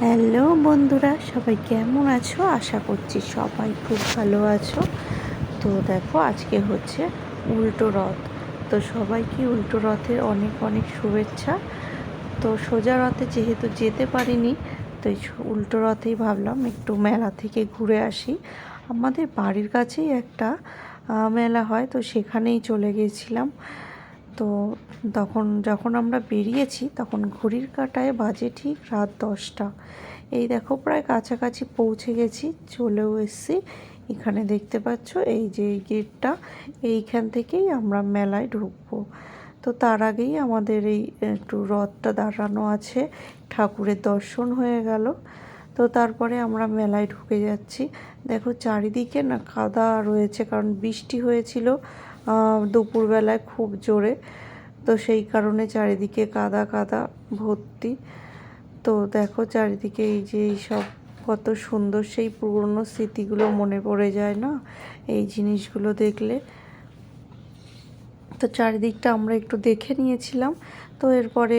Hello বন্ধুরা, সবাই কেমন আছো? আশা করছি সবাই খুব ভালো আছো। তো দেখো, আজকে হচ্ছে উল্টো রথ। তো সবাইকে উল্টো রথের অনেক অনেক শুভেচ্ছা। তো সোজা রথে যেহেতু যেতে পারিনি, তো এই উল্টো রথেই ভাবলাম একটু মেলা থেকে ঘুরে আসি। আমাদের বাড়ির কাছেই একটা মেলা হয়, তো সেখানেই চলে গিয়েছিলাম। তো যখন আমরা বেরিয়েছি তখন ঘড়ির কাঁটায় বাজে ঠিক রাত 10টা। এই দেখো, প্রায় কাছাকাছি পৌঁছে গেছি, চলেও এসেছি। এখানে দেখতে পাচ্ছ এই যে এই গেটটা, এইখান থেকেই আমরা মেলায় ঢুকবো। তো তার আগেই আমাদের এই একটু রথটা দাঁড়ানো আছে, ঠাকুরের দর্শন হয়ে গেল। তো তারপরে আমরা মেলায় ঢুকে যাচ্ছি। দেখো চারিদিকে না কাদা রয়েছে, কারণ বৃষ্টি হয়েছিল দুপুরবেলায় খুব জোরে। তো সেই কারণে চারিদিকে কাদা কাদা ভর্তি। তো দেখো চারিদিকে এই যে এই সব কত সুন্দর, সেই পুরনো স্মৃতিগুলো মনে পড়ে যায় না এই জিনিসগুলো দেখলে। তো চারিদিকটা আমরা একটু দেখে নিয়েছিলাম। তো এরপরে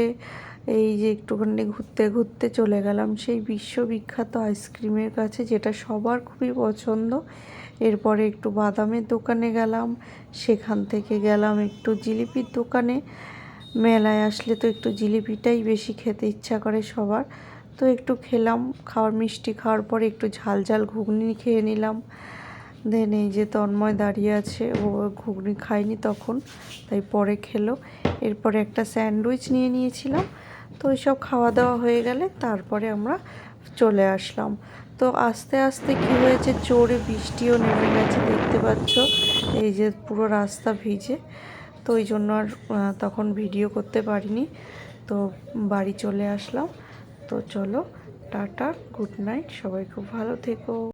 এই যে একটুখানি ঘুরতে ঘুরতে চলে গেলাম সেই বিশ্ববিখ্যাত আইসক্রিমের কাছে, যেটা সবার খুবই পছন্দ। এরপরে একটু বাদামের দোকানে গেলাম, সেখান থেকে গেলাম একটু জিলিপির দোকানে। মেলায় আসলে তো একটু জিলিপিটাই বেশি খেতে ইচ্ছা করে সবার। তো একটু খেলাম, মিষ্টি খাওয়ার পরে একটু ঝাল ঝাল ঘুগনি খেয়ে নিলাম। দেন এই যে তন্ময় দাঁড়িয়ে আছে, ও ঘুগনি খায়নি তখন, তাই পরে খেলো। এরপরে একটা স্যান্ডউইচ নিয়ে নিয়েছিলাম। তো ওইসব খাওয়া দাওয়া হয়ে গেলে তারপরে আমরা চলে আসলাম। তো আস্তে আস্তে কী হয়েছে, জোরে বৃষ্টিও নেমে গেছে, দেখতে পাচ্ছ এই যে পুরো রাস্তা ভিজে। তো ওই জন্য আর তখন ভিডিও করতে পারিনি। তো বাড়ি চলে আসলাম। তো চলো, টাটা, গুড নাইট, সবাই খুব ভালো থেকো।